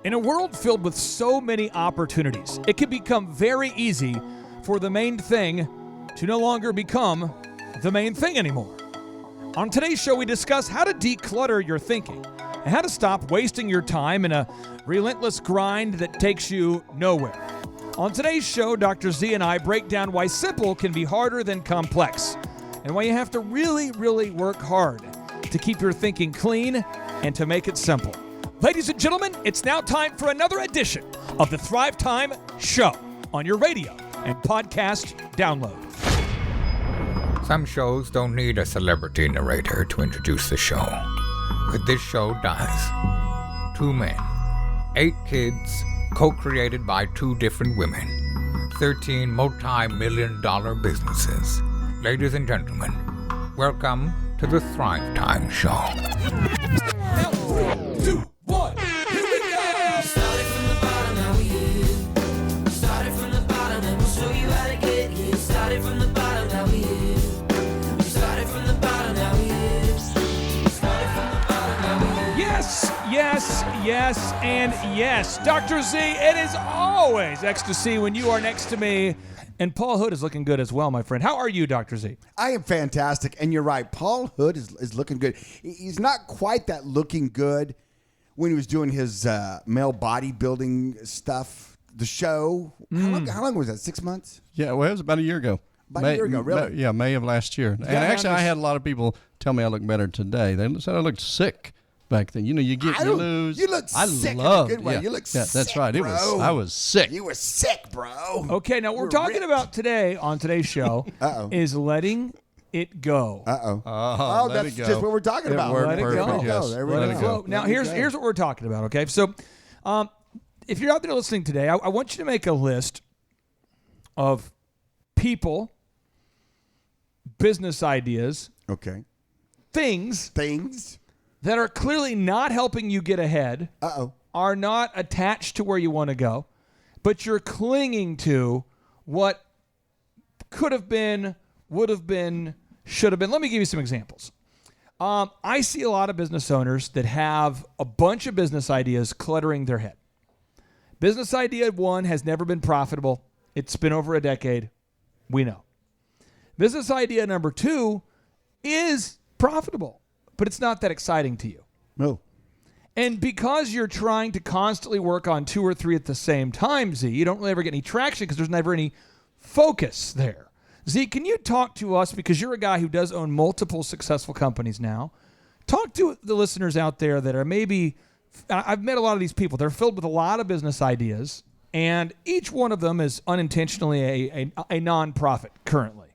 In a world filled with so many opportunities, it can become very easy for the main thing to no longer become the main thing anymore. On today's show, we discuss how to declutter your thinking and how to stop wasting your time in a relentless grind that takes you nowhere. On today's show, Dr. Z and I break down why simple can be harder than complex and why you have to really, really work hard to keep your thinking clean and to make it simple. Ladies and gentlemen, it's now time for another edition of the Thrive Time Show on your radio and podcast download. Some shows don't need a celebrity narrator to introduce the show, but this show does. 2 men, 8 kids, co-created by 2 different women, 13 multi-million-dollar businesses. Ladies and gentlemen, welcome to the Thrive Time Show. Now, 3, 2, 1, here we go! Started from the bottom, now we here. Started from the bottom, and we'll show you how to get here. Started from the bottom, now we here. Started from the bottom, now we here. Started from the bottom, now we here. Yes, and yes. Dr. Z, it is always ecstasy when you are next to me. And Paul Hood is looking good as well, my friend. How are you, Dr. Z? I am fantastic, and you're right. Paul Hood is looking good. He's not quite that looking good when he was doing his male bodybuilding stuff, the show. How long was that, 6 months? Yeah, well, it was about a year ago. About a year ago, really? May of last year. And actually, I had a lot of people tell me I look better today. They said I looked sick back then. You know, you lose. You look sick loved, in a good way. yeah, You look yeah, sick, that's right. bro. I was sick. You were sick, bro. Okay, now we're talking ripped. about today on today's show is letting it go. Oh, let that's it go. just what we're talking It about. worked Let it go. perfect, yes. There we Let go. it So go. now There we here's go. what we're talking about, okay? So if you're out there listening today, I want you to make a list of people, business ideas, Okay. things Things. that are clearly not helping you get ahead, are not attached to where you want to go, but you're clinging to what could have been, would have been, should have been. Let me give you some examples. I see a lot of business owners that have a bunch of business ideas cluttering their head. Business idea 1 has never been profitable. It's been over a decade. We know. Business idea number 2 is profitable, but it's not that exciting to you. No. And because you're trying to constantly work on 2 or 3 at the same time, Z, you don't really ever get any traction because there's never any focus there. Z, can you talk to us, because you're a guy who does own multiple successful companies now. Talk to the listeners out there that are maybe, I've met a lot of these people. They're filled with a lot of business ideas, and each one of them is unintentionally a nonprofit currently.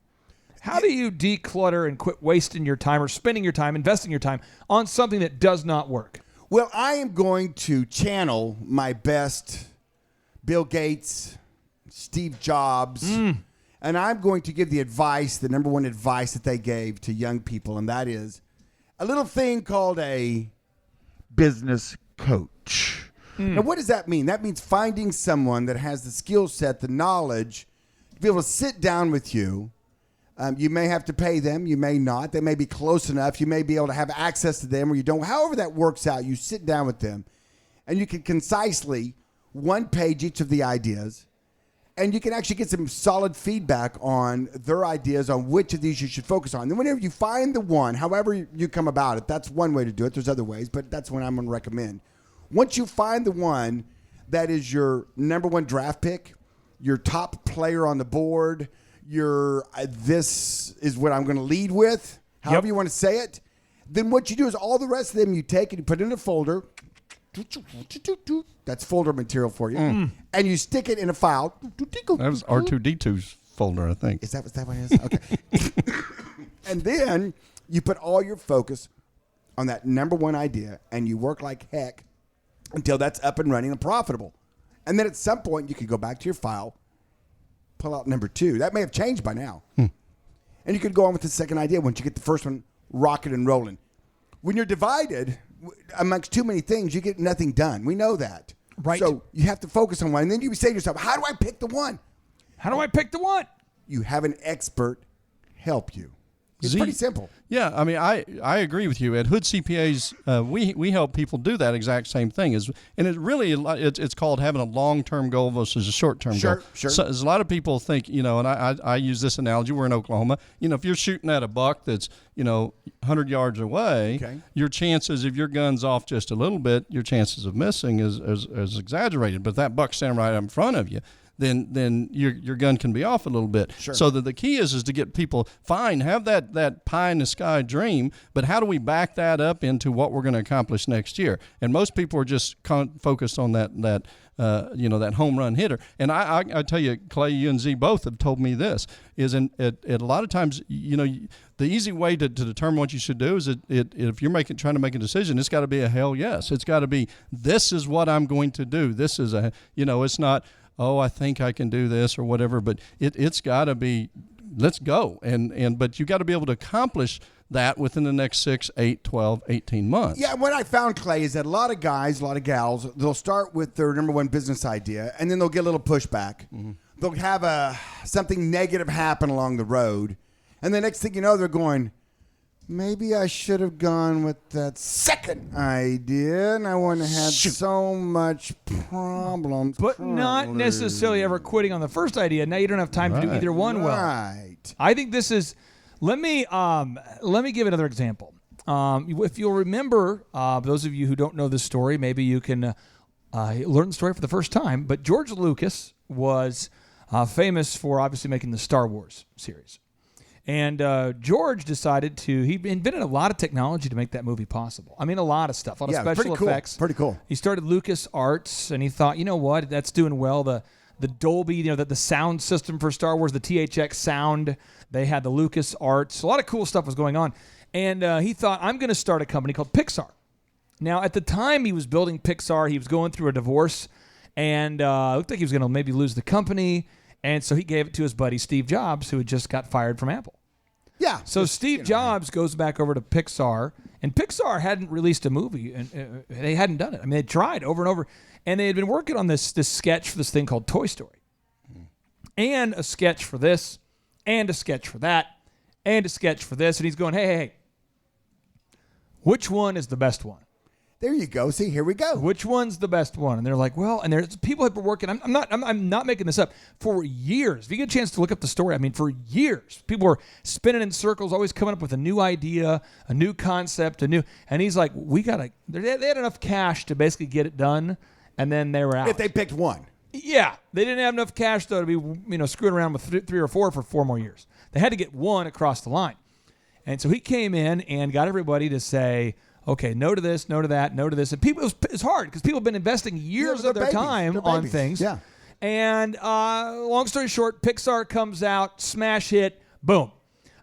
How do you declutter and quit wasting your time or spending your time, investing your time on something that does not work? Well, I am going to channel my best Bill Gates, Steve Jobs, and I'm going to give the advice, the number one advice that they gave to young people, and that is a little thing called a business coach. Now, what does that mean? That means finding someone that has the skill set, the knowledge, to be able to sit down with you. You may have to pay them. You may not. They may be close enough. You may be able to have access to them or you don't. However that works out, you sit down with them and you can concisely one-page each of the ideas, and you can actually get some solid feedback on their ideas on which of these you should focus on. Then whenever you find the one, however you come about it, that's one way to do it. There's other ways, but that's what I'm going to recommend. Once you find the one that is your number one draft pick, your top player on the board, this is what I'm going to lead with, however you want to say it, then what you do is all the rest of them you take and you put in a folder. That's folder material for you. And you stick it in a file. That was R2D2's folder, I think. Is that what it is? Okay. And then you put all your focus on that number one idea and you work like heck until that's up and running and profitable. And then at some point you can go back to your file, pull out number 2. That may have changed by now. And you could go on with the second idea once you get the first one rocking and rolling. When you're divided amongst too many things, you get nothing done. We know that. Right. So you have to focus on one. And then you say to yourself, how do I pick the one? How do I pick the one? You have an expert help you. It's pretty simple. Yeah, I mean, I agree with you. At Hood CPAs, we help people do that exact same thing. And it's called having a long-term goal versus a short-term goal. Sure. So as a lot of people think, and I use this analogy. We're in Oklahoma. If you're shooting at a buck that's 100 yards away, your chances, if your gun's off just a little bit, your chances of missing is exaggerated. But if that buck's standing right in front of you, then your gun can be off a little bit. Sure. So the key is to get people, have that pie in the sky dream, but how do we back that up into what we're going to accomplish next year? And most people are just focused on that home run hitter. And I tell you, Clay, you and Z both have told me this, is at a lot of times, the easy way to determine what you should do is if you're trying to make a decision, it's got to be a hell yes. It's got to be, this is what I'm going to do. This is it's not, oh, I think I can do this or whatever, but it's got to be, let's go. But you got to be able to accomplish that within the next 6, 8, 12, 18 months. Yeah, what I found, Clay, is that a lot of guys, a lot of gals, they'll start with their number one business idea, and then they'll get a little pushback. Mm-hmm. They'll have something negative happen along the road, and the next thing you know, they're going, maybe I should have gone with that second idea, and I wouldn't have had so much problems. But not necessarily ever quitting on the first idea. Now you don't have time to do either one well. Right. I think this is. Let me give another example. If you'll remember, those of you who don't know this story, maybe you can learn the story for the first time. But George Lucas was famous for obviously making the Star Wars series. And George decided he invented a lot of technology to make that movie possible. I mean, a lot of stuff, a lot of special effects. Pretty cool. He started Lucas Arts, and he thought, you know what, that's doing well. The Dolby, the sound system for Star Wars, the THX sound. They had the Lucas Arts. A lot of cool stuff was going on. And he thought, I'm going to start a company called Pixar. Now, at the time he was building Pixar, he was going through a divorce, and it looked like he was going to maybe lose the company. And so he gave it to his buddy Steve Jobs, who had just got fired from Apple. Yeah. So Steve Jobs goes back over to Pixar, and Pixar hadn't released a movie, and they hadn't done it. I mean, they tried over and over, and they had been working on this sketch for this thing called Toy Story, and a sketch for this, and a sketch for that, and a sketch for this, and he's going, hey, which one is the best one? There you go. See, here we go. Which one's the best one? And they're like, well, and there's people have been working. I'm not making this up, for years. If you get a chance to look up the story, I mean, for years, people were spinning in circles, always coming up with a new idea, a new concept, and he's like, they had enough cash to basically get it done, and then they were out. If they picked one. Yeah, they didn't have enough cash though to be screwing around with three or four for 4 more years. They had to get one across the line, and so he came in and got everybody to say, okay, no to this, no to that, no to this. And people, it's hard because people have been investing years of their time on things. Yeah. And long story short, Pixar comes out, smash hit, boom.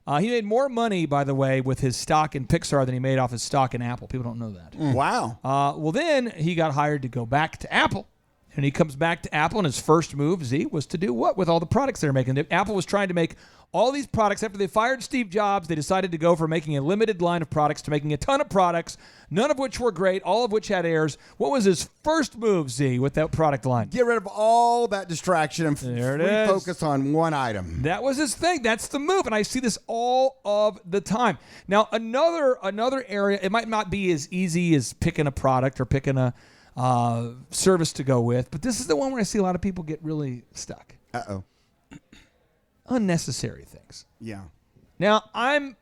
He made more money, by the way, with his stock in Pixar than he made off his stock in Apple. People don't know that. Wow. Well, then he got hired to go back to Apple. And he comes back to Apple, and his first move, Z, was to do what with all the products they were making? Apple was trying to make all these products. After they fired Steve Jobs, they decided to go from making a limited line of products to making a ton of products, none of which were great, all of which had errors. What was his first move, Z, with that product line? Get rid of all that distraction and focus on one item. That was his thing. That's the move, and I see this all of the time. Now, another area, it might not be as easy as picking a product or picking a service to go with, but this is the one where I see a lot of people get really stuck. Uh-oh. Unnecessary things. Yeah. Now, I'm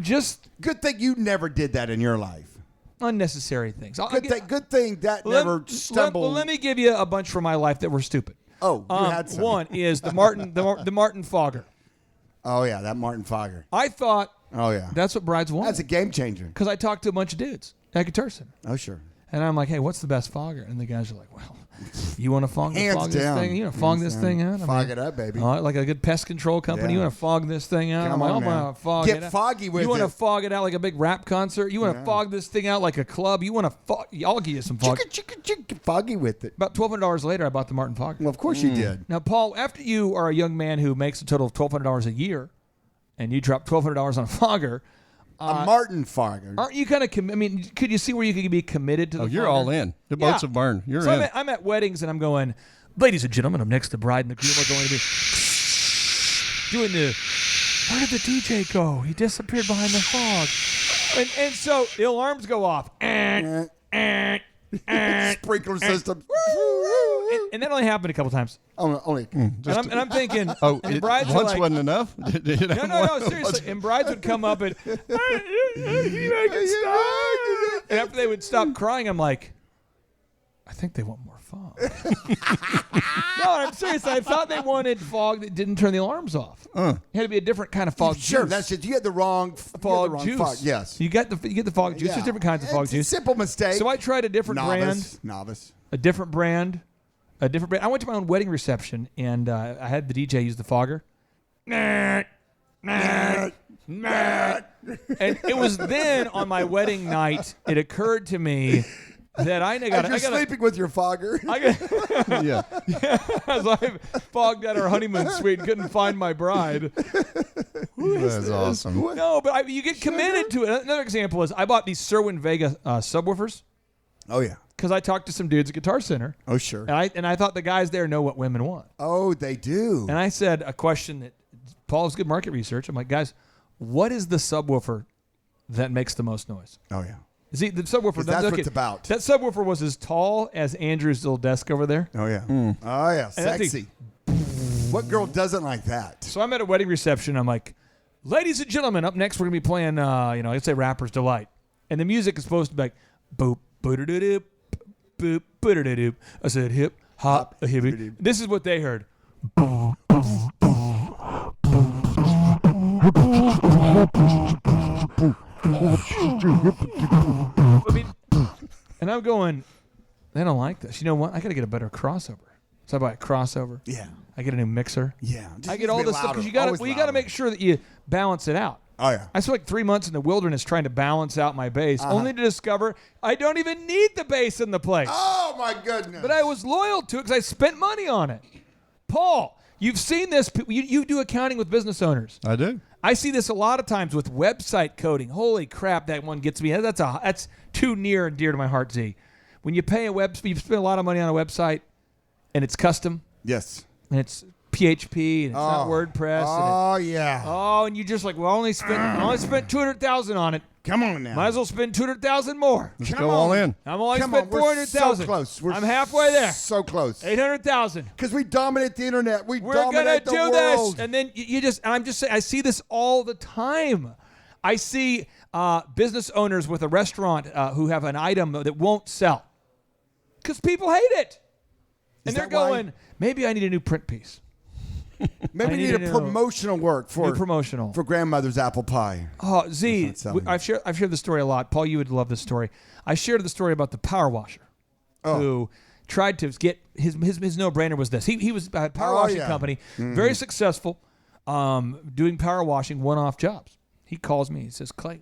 just... Good thing you never did that in your life. Unnecessary things. Good thing that never stumbled. Let me give you a bunch from my life that were stupid. Oh, you had some. One is the Martin Fogger. Oh, yeah, that Martin Fogger. I thought... Oh, yeah. That's what brides want. That's a game changer. Because I talked to a bunch of dudes at Guitar Center. Oh, sure. And I'm like, hey, what's the best fogger? And the guys are like, well, you want to fog this thing? You want to fog this thing out? Fog it up, baby. Like a good pest control company. Yeah. You want to fog this thing out? Come on, man. Get foggy with it. You want to fog it out like a big rap concert? You want to fog this thing out like a club? You want to fog? I'll give you some fog. Get foggy with it. About $1,200 later, I bought the Martin Fogger. Well, of course you did. Now, Paul, after you are a young man who makes a total of $1,200 a year, and you drop $1,200 on a fogger, a Martin Fogger. Aren't you kind of? Could you see where you could be committed to the? Oh, you're fogger? all in. The boats have burned. You're so in. I'm at weddings and I'm going, ladies and gentlemen, I'm next. The bride and the groom are going to be doing where did the DJ go? He disappeared behind the fog. And so the alarms go off. Sprinkler system. And that only happened a couple times. Only. And I'm thinking, Oh, and brides once are like, wasn't enough? no, seriously. And brides would come up and, can you make it stop? And after they would stop crying, I'm like, I think they want more fog. No, I'm serious. I thought they wanted fog that didn't turn the alarms off. It had to be a different kind of fog Sure, juice. that's it. You had the wrong Fog juice. Fog. Yes. You get the fog juice. Yeah. There's different kinds of fog It's a juice. simple mistake. So I tried a different brand. Novice. A different brand. I went to my own wedding reception, and I had the DJ use the fogger. And it was then on my wedding night, it occurred to me that I got You're sleeping with your fogger. Yeah. as I fogged at our honeymoon suite and couldn't find my bride. That's awesome. No, but you get committed to it. Another example is I bought these Sherwin Vega subwoofers Oh yeah. because I talked to some dudes at Guitar Center. Oh sure. And I thought the guys there know what women want. Oh, they do. And I said a question that Paul's good market research. I'm like, guys, what is the subwoofer that makes the most noise? Oh yeah. See, the subwoofer. That's look what it's at- about. That subwoofer was as tall as Andrew's little desk over there. Oh yeah. Mm. Oh yeah. And that thing- Sexy. What girl doesn't like that? So I'm at a wedding reception. I'm like, ladies and gentlemen, up next we're gonna be playing, let's say Rapper's Delight, and the music is supposed to be like, boop, boop, boop, boop. I said hip hop a hippie. This is what they heard. I mean, and I'm going, they don't like this. You know what? I got to get a better crossover. So I buy a crossover. Yeah. I get a new mixer. Yeah. Just I get needs to all be this stuff louder. because you got Always to louder. make sure that you balance it out. Oh yeah. I spent like 3 months in the wilderness trying to balance out my bass, only to discover I don't even need the bass in the place. Oh my goodness. But I was loyal to it because I spent money on it. Paul, you've seen this. You do accounting with business owners. I do. I see this a lot of times with website coding. Holy crap, that one gets me. That's too near and dear to my heart, Z. When you pay you've spent a lot of money on a website, and it's custom, Yes. and it's PHP, and it's not WordPress. Oh yeah. And you just like, well, I only spent $200,000 on it. Come on now. Might as well spend $200,000 more. Let's Come go all on. in. I'm only Come spent on, we're $400,000. so close. We're I'm halfway there. So close. $800,000. Because we dominate the internet. We We're gonna dominate the do world. this, and then I'm just saying, I see this all the time. I see business owners with a restaurant who have an item that won't sell because people hate it, and they're that why? going, maybe I need a new print piece. Maybe I we need need to a know. promotional work for New promotional. for grandmother's apple pie. Oh, Z, That's not selling. I've shared the story a lot. Paul, you would love this story. I shared the story about the power washer who tried to get his no-brainer was this. He was a power washing company, very successful, doing power washing one-off jobs. He calls me. He says, Clay,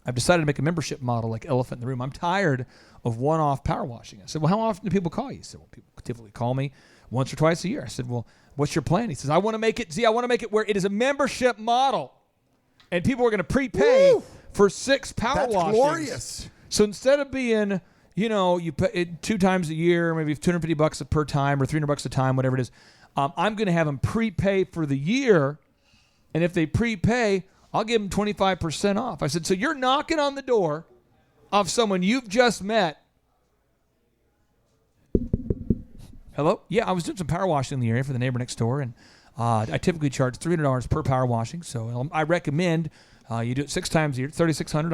I've decided to make a membership model like Elephant in the Room. I'm tired of one-off power washing. I said, well, how often do people call you? He said, well, people typically call me once or twice a year. I said, well, what's your plan? He says, I want to make it where it is a membership model. And people are going to prepay for 6 power That's washings. glorious. So instead of being, you pay it 2 times a year, maybe $250 per time or $300 a time, whatever it is, I'm going to have them prepay for the year. And if they prepay, I'll give them 25% off. I said, so you're knocking on the door of someone you've just met. Hello? Yeah, I was doing some power washing in the area for the neighbor next door, and I typically charge $300 per power washing. So I recommend you do it 6 times a year, $3,600.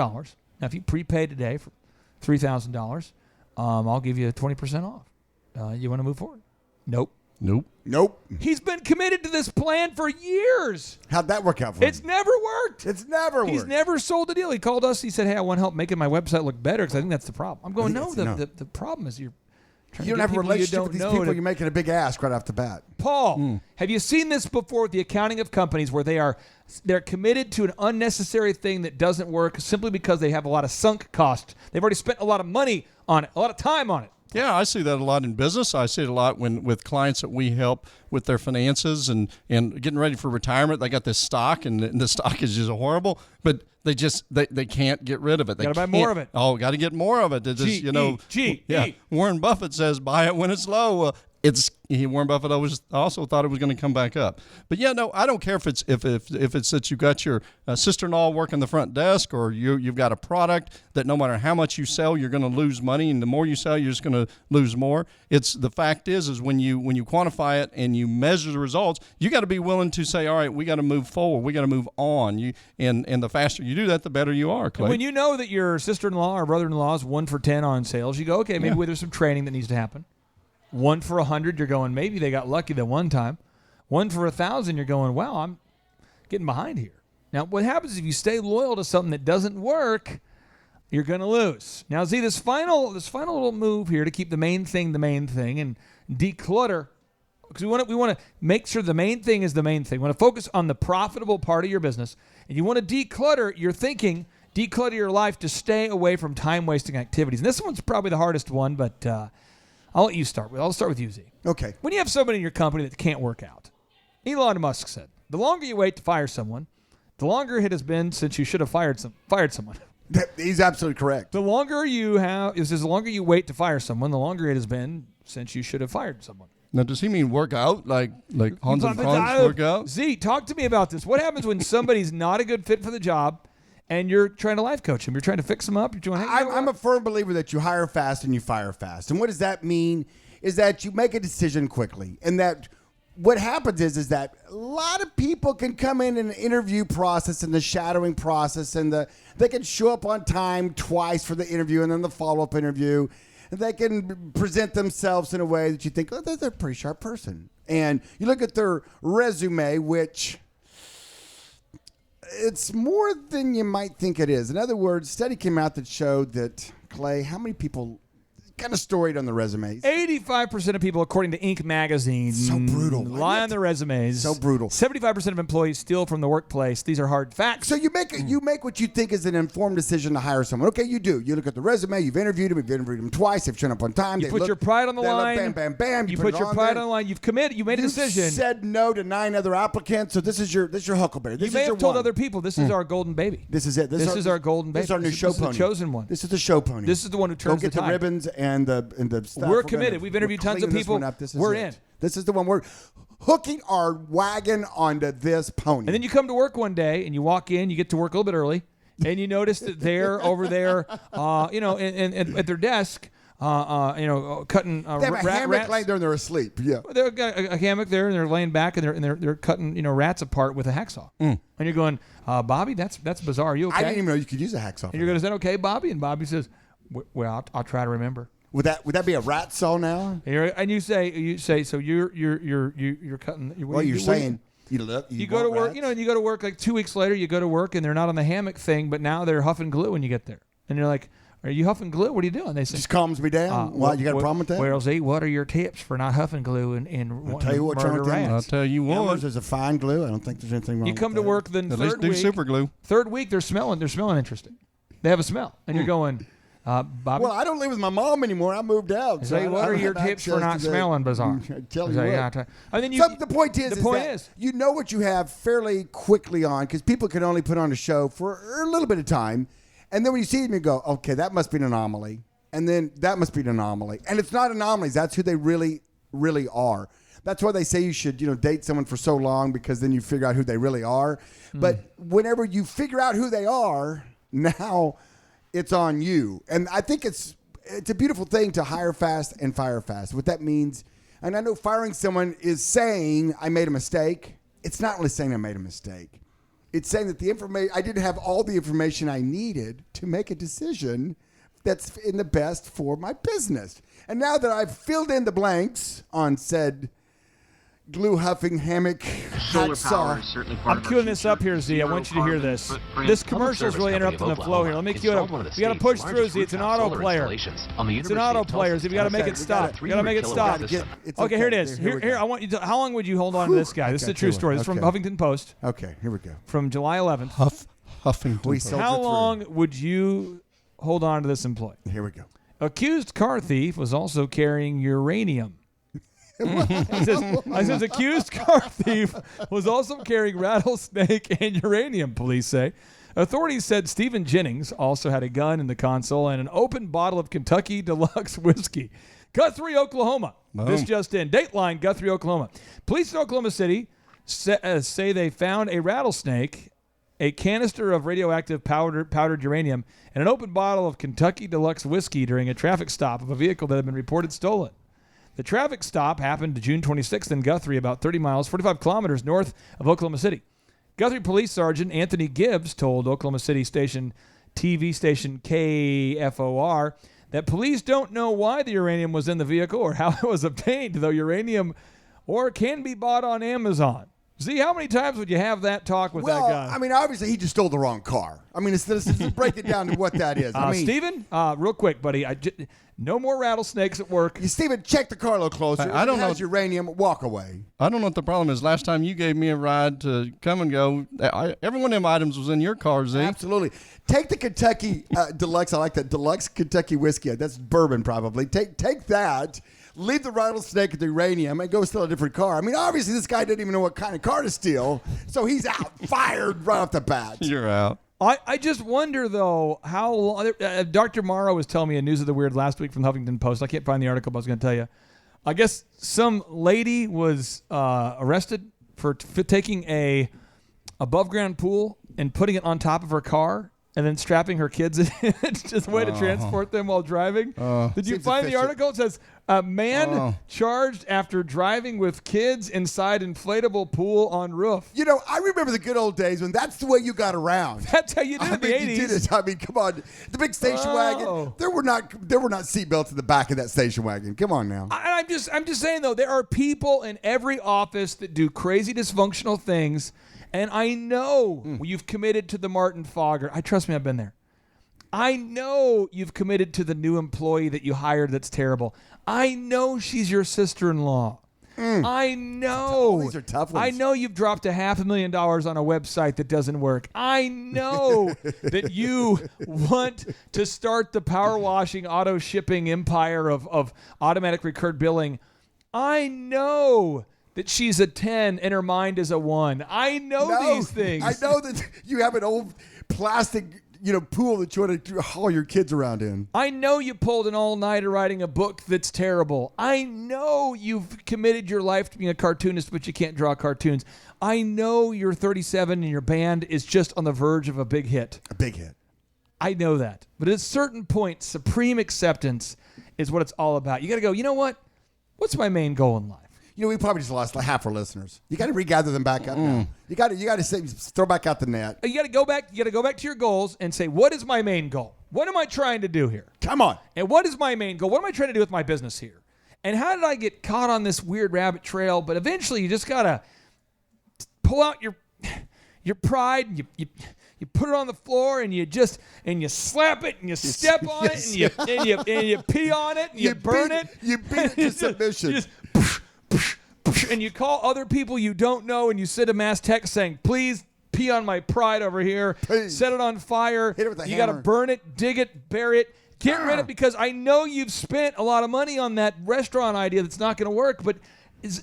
Now, if you prepay today for $3,000, I'll give you 20% off. You want to move forward? Nope. Nope. He's been committed to this plan for years. How'd that work out for him? It's never worked. It's never worked. He's never sold a deal. He called us. He said, hey, I want help making my website look better because I think that's the problem. I'm going, I think no, it's- the problem is you're trying You to don't get have a people you relationship don't with these know people. to- You're making a big ask right off the bat. Paul, have you seen this before with the accounting of companies where they're committed to an unnecessary thing that doesn't work simply because they have a lot of sunk costs? They've already spent a lot of money on it, a lot of time on it. Yeah, I see that a lot in business. I see it a lot with clients that we help with their finances and getting ready for retirement. They got this stock, and the stock is just horrible, but they can't get rid of it. They Gotta buy can't- more of it. Oh, got to get more of it. It just, G-E. Warren Buffett says, buy it when it's low. Warren Buffett also thought it was going to come back up. But yeah, no, I don't care if it's that you got your sister-in-law working the front desk, or you've got a product that no matter how much you sell, you're going to lose money, and the more you sell, you're just going to lose more. It's the fact is when you quantify it and you measure the results, you got to be willing to say, all right, we got to move forward, we got to move on. And the faster you do that, the better you are, Clay. When you know that your sister-in-law or brother-in-law is 1 for 10 on sales, you go, okay, maybe there's some training that needs to happen. 1 for 100, you're going, maybe they got lucky that one time. 1 for 1,000, you're going, wow, I'm getting behind here. Now, what happens if you stay loyal to something that doesn't work? You're going to lose. Now, see, this final little move here to keep the main thing and declutter, because we want to make sure the main thing is the main thing. We want to focus on the profitable part of your business, and you want to declutter your thinking, declutter your life to stay away from time-wasting activities. And this one's probably the hardest one, but I'll let you start with. I'll start with you, Z. Okay. When you have somebody in your company that can't work out, Elon Musk said, the longer you wait to fire someone, the longer it has been since you should have fired someone. He's absolutely correct. The longer you wait to fire someone, the longer it has been since you should have fired someone. Now, does he mean work out, like Hans and Franz work out? Z, talk to me about this. What happens when somebody's not a good fit for the job, and you're trying to life coach them? You're trying to fix them up. I'm a firm believer that you hire fast and you fire fast. And what does that mean? Is that you make a decision quickly, and that what happens is that a lot of people can come in an interview process and the shadowing process, and they can show up on time twice for the interview and then the follow-up interview. And they can present themselves in a way that you think, oh, they're a pretty sharp person. And you look at their resume, which it's more than you might think it is. In other words, a study came out that showed that, Clay, how many people kind of storied on the resumes? 85% of people, according to Inc. magazine, So brutal. lie on their resumes. So brutal. 75% of employees steal from the workplace. These are hard facts. So you make what you think is an informed decision to hire someone. Okay, you do. You look at the resume. You've interviewed them twice. They've shown up on time. You put your pride on the line. Bam, bam, bam. You put your pride on the line. You've committed. You made a decision. You said no to 9 other applicants. So this is your huckleberry. You may have told other people, this is our golden baby. This is it. This is our golden baby. This is our new show pony. This is the chosen one. This is the show pony. This is the one who turns the tide. Go get the ribbons and the stuff. We're committed. We've interviewed tons of people. We're in. This is the one. We're hooking our wagon onto this pony. And then you come to work one day, and you walk in. You get to work a little bit early, and you notice that they're over there, at their desk, cutting they have a hammock rats. laying there and they're asleep. Yeah, they've got a hammock there, and they're laying back, and they're cutting rats apart with a hacksaw. And you're going, Bobby, that's bizarre. Are you okay? I didn't even know you could use a hacksaw. And you're going, is that okay, Bobby? And Bobby says, well, I'll try to remember. Would that be a rat saw now? And you say so you're cutting. Well, you're saying you go to work. Rats? You go to work like 2 weeks later. You go to work and they're not on the hammock thing, but now they're huffing glue when you get there. And you're like, "Are you huffing glue? What are you doing?" They say, "Just calms me down." Why you got a problem with that? Well, Z, what are your tips for not huffing glue and I'll tell you what's wrong with rats? I'll tell you what. There's a fine glue. I don't think there's anything wrong. You come with to work, then at third least do week, super glue. Third week, they're smelling interesting. They have a smell, and you're going. Bobby? Well, I don't live with my mom anymore. I moved out. So what are your tips for not smelling bizarre? Tell you what. The point is, you know what you have fairly quickly on, because people can only put on a show for a little bit of time, and then when you see them, you go, okay, that must be an anomaly, and then that must be an anomaly, and it's not anomalies. That's who they really, really are. That's why they say you should, date someone for so long, because then you figure out who they really are. But whenever you figure out who they are, now it's on you. And I think it's a beautiful thing to hire fast and fire fast. What that means, and I know firing someone is saying I made a mistake. It's not really saying I made a mistake. It's saying that I didn't have all the information I needed to make a decision that's in the best for my business. And now that I've filled in the blanks on said glue huffing hammock hacksaw. I'm queuing this up here, Z. I want you to hear this. This commercial is really interrupting the flow here. Let me cue it up. We got to push through, Z. It's an auto player. It's an auto player, Z. We got to make it stop. We got to make it stop. Okay, here it is. Here, I want you to. How long would you hold on to this guy? This is a true story. This is from Huffington Post. Okay, here we go. From July 11th. Huffington. How long would you hold on to this employee? Here we go. Accused car thief was also carrying uranium. I says accused car thief was also carrying rattlesnake and uranium, police say. Authorities said Stephen Jennings also had a gun in the console and an open bottle of Kentucky Deluxe whiskey. Guthrie, Oklahoma. Boom. This just in. Dateline, Guthrie, Oklahoma. Police in Oklahoma City say they found a rattlesnake, a canister of radioactive powdered uranium, and an open bottle of Kentucky Deluxe whiskey during a traffic stop of a vehicle that had been reported stolen. The traffic stop happened June 26th in Guthrie, about 30 miles, 45 kilometers north of Oklahoma City. Guthrie Police Sergeant Anthony Gibbs told Oklahoma City TV station KFOR that police don't know why the uranium was in the vehicle or how it was obtained, though uranium can be bought on Amazon. See, how many times would you have that talk with that guy? I mean, obviously, he just stole the wrong car. I mean, let's break it down to what that is. I mean, Steven, real quick, buddy, no more rattlesnakes at work. Steven, check the car a little closer. I don't it has uranium. Walk away. I don't know what the problem is. Last time you gave me a ride to come and go, every one of them items was in your car, Z. Absolutely. Take the Kentucky Deluxe. I like that Deluxe Kentucky whiskey. That's bourbon, probably. Take that. Leave the rattlesnake at the uranium and go steal a different car. I mean, obviously, this guy didn't even know what kind of car to steal, so he's out, fired right off the bat. You're out. I just wonder, though, how long. Dr. Morrow was telling me a News of the Weird last week from the Huffington Post. I can't find the article, but I was going to tell you. I guess some lady was arrested for taking a above-ground pool and putting it on top of her car and then strapping her kids in it. It's just a way to transport them while driving. Did you find the article? It says, a man charged after driving with kids inside inflatable pool on roof. You know, I remember the good old days when that's the way you got around. That's how you did it in the 80s. You did it. I mean, come on. The big station wagon. There were not seatbelts in the back of that station wagon. Come on now. I'm just saying, though, there are people in every office that do crazy dysfunctional things. And I know you've committed to the Martin Fogger. Trust me, I've been there. I know you've committed to the new employee that you hired that's terrible. I know she's your sister-in-law. I know. These are tough ones. I know you've dropped $500,000 on a website that doesn't work. I know that you want to start the power washing, auto shipping empire of automatic recurred billing. I know that she's a 10 and her mind is a 1. I know these things. I know that you have an old plastic, pool that you want to haul your kids around in. I know you pulled an all-nighter writing a book that's terrible. I know you've committed your life to being a cartoonist, but you can't draw cartoons. I know you're 37 and your band is just on the verge of a big hit. A big hit. I know that. But at a certain point, supreme acceptance is what it's all about. You got to go, you know what? What's my main goal in life? We probably just lost like half our listeners. You got to regather them back up now. You got to throw back out the net. You got to go back. You got to go back to your goals and say, what is my main goal? What am I trying to do here? Come on. And what is my main goal? What am I trying to do with my business here? And how did I get caught on this weird rabbit trail? But eventually, you just got to pull out your pride and you put it on the floor and you slap it and you step on it and you pee on it and you burn it. You beat it to submission. And you call other people you don't know and you send a mass text saying, please pee on my pride over here. Please. Set it on fire. Hit it with a You got to hammer. burn it, dig it, bury it. Get rid of it because I know you've spent a lot of money on that restaurant idea that's not going to work. But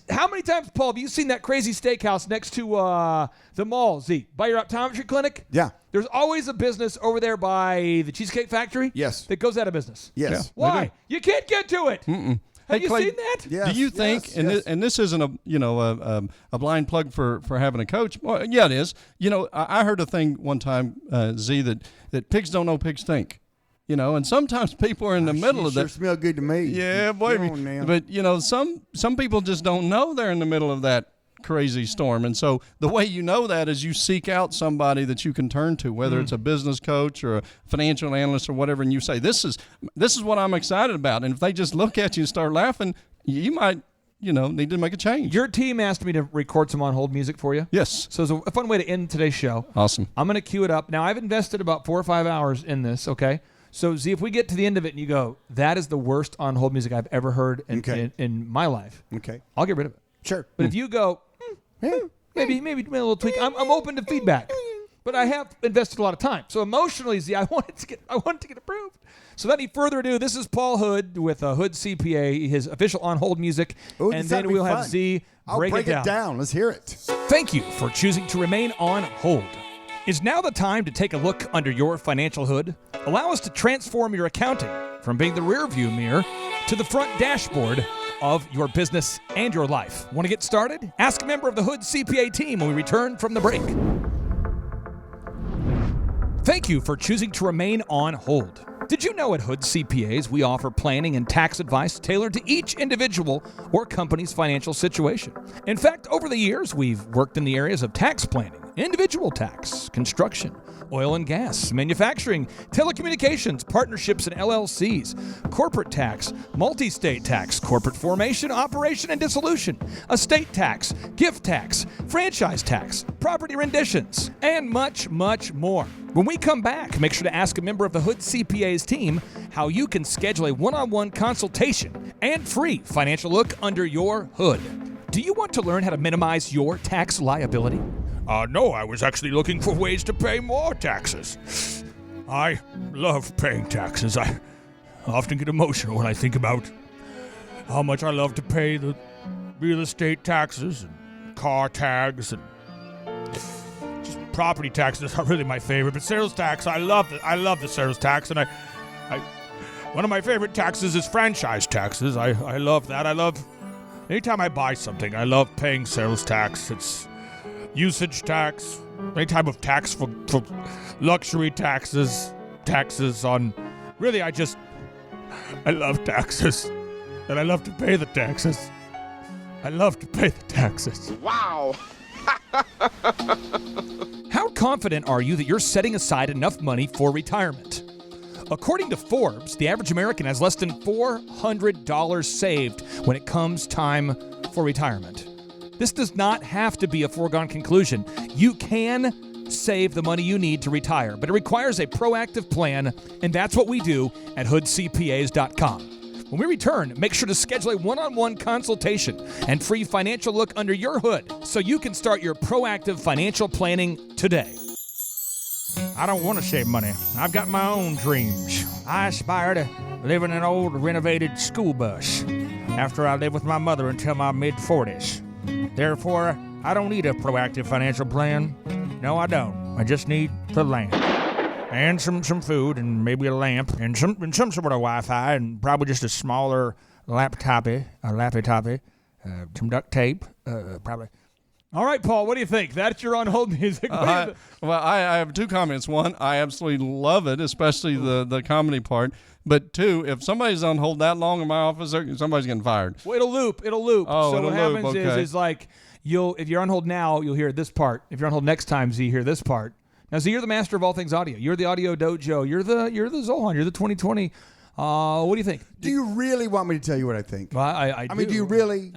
how many times, Paul, have you seen that crazy steakhouse next to the mall, Z, by your optometry clinic? Yeah. There's always a business over there by the Cheesecake Factory. Yes. That goes out of business. Yes. Yeah. Why? You can't get to it. Have Hey, you Clay, seen that? Yes, Do you think, yes, and yes. this isn't a blind plug for having a coach? Well, yeah, it is. I heard a thing one time, Z, that pigs don't know pigs think. And sometimes people are in the middle of Sure that. smell good to me. Yeah, boy. Come on now. But some people just don't know they're in the middle of that crazy storm. And so the way you know that is you seek out somebody that you can turn to, whether it's a business coach or a financial analyst or whatever, and you say, this is what I'm excited about. And if they just look at you and start laughing, you might, need to make a change. Your team asked me to record some on-hold music for you. Yes. So it's a fun way to end today's show. Awesome. I'm going to cue it up. Now, I've invested about 4 or 5 hours in this, okay? So, Z, if we get to the end of it and you go, that is the worst on-hold music I've ever heard in my life, Okay. I'll get rid of it. Sure. But if you go, maybe a little tweak, I'm open to feedback. But I have invested a lot of time. So emotionally, Z, I want it to get approved. So without any further ado, this is Paul Hood with Hood CPA, his official on-hold music. Ooh, and this then ought to be we'll have fun. Z I'll break break it down. Let's hear it. Thank you for choosing to remain on hold. Is now the time to take a look under your financial hood? Allow us to transform your accounting from being the rearview mirror to the front dashboard of your business and your life. Want to get started? Ask a member of the Hood CPA team when we return from the break. Thank you for choosing to remain on hold. Did you know at Hood CPAs we offer planning and tax advice tailored to each individual or company's financial situation? In fact, over the years, we've worked in the areas of tax planning, individual tax, construction, oil and gas, manufacturing, telecommunications, partnerships and LLCs, corporate tax, multi-state tax, corporate formation, operation and dissolution, estate tax, gift tax, franchise tax, property renditions, and much, much more. When we come back, make sure to ask a member of the Hood CPA's team how you can schedule a one-on-one consultation and free financial look under your hood. Do you want to learn how to minimize your tax liability? No, I was actually looking for ways to pay more taxes. I love paying taxes. I often get emotional when I think about how much I love to pay the real estate taxes and car tags and just property taxes are really my favorite. But sales tax, I love the sales tax, and I one of my favorite taxes is franchise taxes. I love that. I love anytime I buy something, I love paying sales tax. It's usage tax, any type of tax for luxury taxes on, really I love taxes, and I love to pay the taxes. I love to pay the taxes. Wow. How confident are you that you're setting aside enough money for retirement? According to Forbes, the average American has less than $400 saved when it comes time for retirement. This does not have to be a foregone conclusion. You can save the money you need to retire, but it requires a proactive plan, and that's what we do at hoodcpas.com. When we return, make sure to schedule a one-on-one consultation and free financial look under your hood so you can start your proactive financial planning today. I don't want to save money. I've got my own dreams. I aspire to live in an old renovated school bus after I live with my mother until my mid-40s. Therefore, I don't need a proactive financial plan. No, I don't. I just need the land. And some food, and maybe a lamp, and some sort of Wi-Fi, and probably just a smaller lappy-toppy, some duct tape, probably. All right, Paul, what do you think? That's your on-hold music. I have two comments. One, I absolutely love it, especially the comedy part. But two, if somebody's on hold that long in my office, somebody's getting fired. Well, it'll loop. Oh, so it'll what happens loop, okay. is like if you're on hold now, you'll hear this part. If you're on hold next time, Z, you hear this part. Now, Z, you're the master of all things audio. You're the audio dojo. You're the Zohan. You're the 2020. What do you think? Do you really want me to tell you what I think? Well, I mean, do you really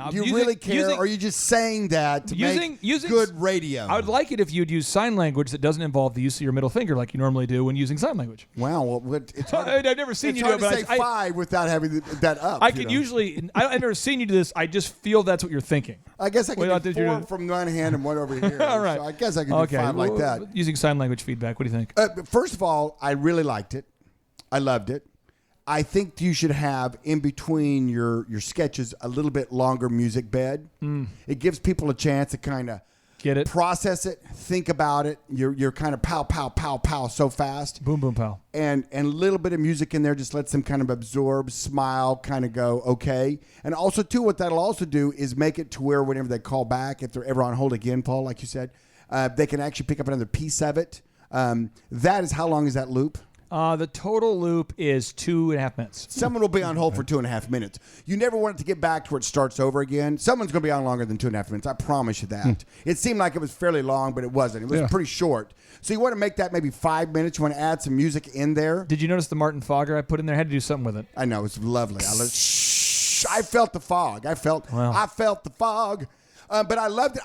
care, or are you just saying that to make good radio? I would like it if you'd use sign language that doesn't involve the use of your middle finger like you normally do when using sign language. Wow, well, it's hard. I've never seen it's you do hard it, to say five without having that up. I can usually. I've never seen you do this. I just feel that's what you're thinking. I guess I can do four do from one hand and one over here. All right. So I guess I can do five like that. Using sign language feedback. What do you think? First of all, I really liked it. I loved it. I think you should have in between your sketches a little bit longer music bed. It gives people a chance to kind of get it, process it, think about it. You're kind of pow, pow, pow, pow so fast. Boom, boom, pow. And a little bit of music in there just lets them kind of absorb, smile, kind of go, okay. And also, too, what that'll also do is make it to where whenever they call back, if they're ever on hold again, Paul, like you said, they can actually pick up another piece of it. That is, how long is that loop? The total loop is 2.5 minutes. Someone will be on hold for 2.5 minutes. You never want it to get back to where it starts over again. Someone's going to be on longer than 2.5 minutes. I promise you that. It seemed like it was fairly long, but it wasn't. It was pretty short. So you want to make that maybe 5 minutes. You want to add some music in there. Did you notice the Martin Fogger I put in there? I had to do something with it. I know. It's lovely. I felt the fog. I felt the fog. But I loved it.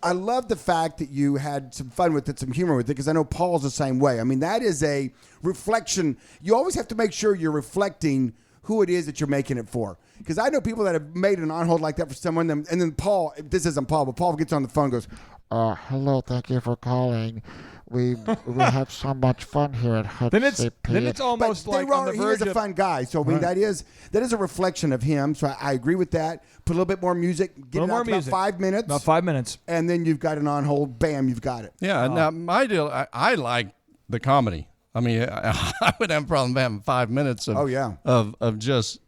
I loved the fact that you had some fun with it, some humor with it, because I know Paul's the same way. I mean, that is a reflection. You always have to make sure you're reflecting who it is that you're making it for. Because I know people that have made an on-hold like that for someone, and then Paul, this isn't Paul, but Paul gets on the phone and goes, Hello, thank you for calling. we have so much fun here at Hut Then it's But almost like on the he verge is a of fun guy. So I mean, that is a reflection of him. So I agree with that. Put a little bit more music. Get it out to about 5 minutes. About 5 minutes. And then you've got it on hold. Bam, you've got it. Yeah. Now my deal, I like the comedy. I mean, I would have a problem having 5 minutes of of just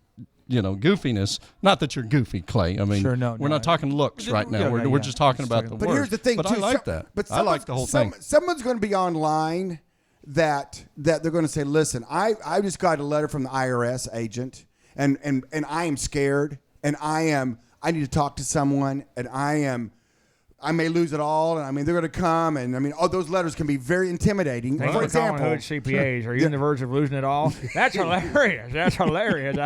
goofiness. Not that you're goofy, Clay. I mean, we're not talking looks right now. We're just talking about the words. But here's the thing, but too. I like that. But I like the whole thing. Someone's going to be online that they're going to say, listen, I just got a letter from the IRS agent, and I am scared, and I need to talk to someone, and I may lose it all, and I mean they're going to come, and I mean all those letters can be very intimidating. Thanks For for calling example, Hood CPAs. Are you on the verge of losing it all? That's hilarious. That's hilarious.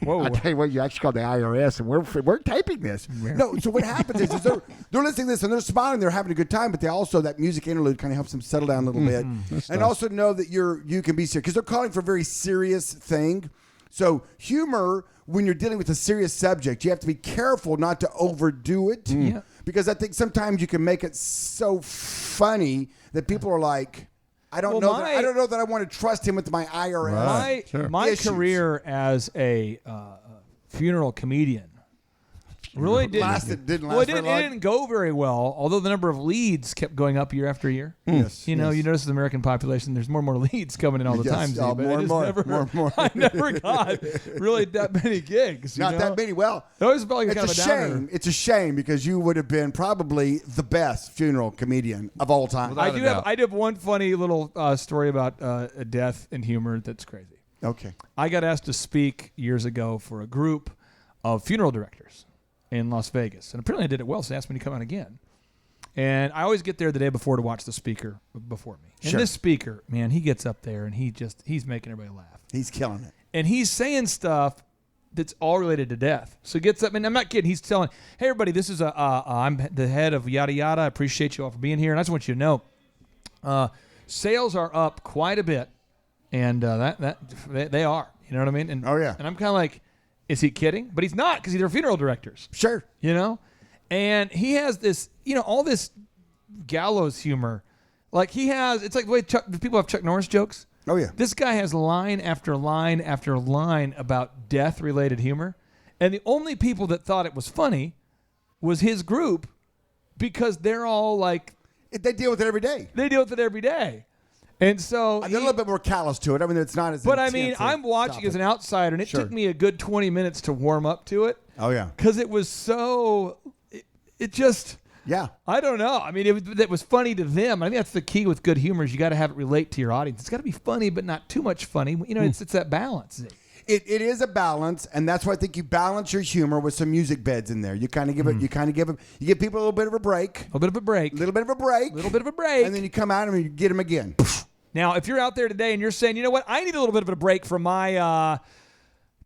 Whoa. I tell you what, you actually called the IRS, and we're taping this. no. So what happens is they're listening to this and they're smiling, they're having a good time, but they also that music interlude kind of helps them settle down a little bit, and also know that you can be serious because they're calling for a very serious thing. So humor, when you're dealing with a serious subject, you have to be careful not to overdo it. Yeah. Because I think sometimes you can make it so funny that people are like, I don't know that I want to trust him with my IRS. My issues. career as a funeral comedian really didn't last very long. It didn't go very well, although the number of leads kept going up year after year. Yes, you notice the American population, there's more and more leads coming in all the time. More and more. I never got really that many gigs. Not that many. Well, it always felt like it's kind of a a shame. downer. It's a shame because you would have been probably the best funeral comedian of all time. I do have one funny little story about a death and humor that's crazy. Okay. I got asked to speak years ago for a group of funeral directors in Las Vegas. And apparently I did it well, so they asked me to come out again. And I always get there the day before to watch the speaker before me. And this speaker, man, he gets up there and he's making everybody laugh. He's killing it. And he's saying stuff that's all related to death. So he gets up, and I'm not kidding, he's telling, hey, everybody, this is I'm the head of yada yada. I appreciate you all for being here. And I just want you to know, sales are up quite a bit. And they are. You know what I mean? And, And I'm kind of like, is he kidding? But he's not, because they're funeral directors. Sure. And he has this, all this gallows humor. Like it's like the way people have Chuck Norris jokes. Oh, yeah. This guy has line after line after line about death-related humor. And the only people that thought it was funny was his group, because they're all like... They deal with it every day. And so... they're a little bit more callous to it. I mean, it's not as... But I mean, I'm watching as an outsider, and it took me a good 20 minutes to warm up to it. Oh, yeah. Because it was so... It just... Yeah. I don't know. I mean, it was funny to them. I think that's the key with good humor is you got to have it relate to your audience. It's got to be funny, but not too much funny. It's that balance. It is a balance, and that's why I think you balance your humor with some music beds in there. You kind of give it. You give people a little bit of a break. A little bit of a break. And then you come out and you get them again. Now, if you're out there today and you're saying, you know what, I need a little bit of a break from my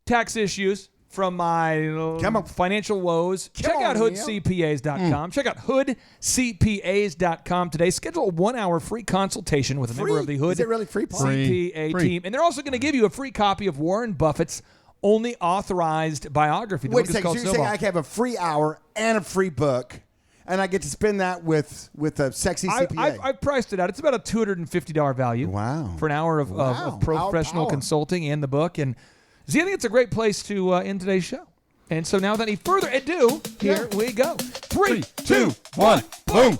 tax issues, from my financial woes, check out hoodcpas.com. Check out hoodcpas.com today. Schedule a 1-hour free consultation with a member of the Hood Is it really free, Paul? CPA team. And they're also going to give you a free copy of Warren Buffett's only authorized biography. Wait a second. So you're saying I can have a free hour and a free book, and I get to spend that with a sexy CPA? I priced it out. It's about a $250 value. Wow. For an hour of professional consulting and the book. And see, I think it's a great place to end today's show. And so now, without any further ado, here we go. 3, 2, 1, boom.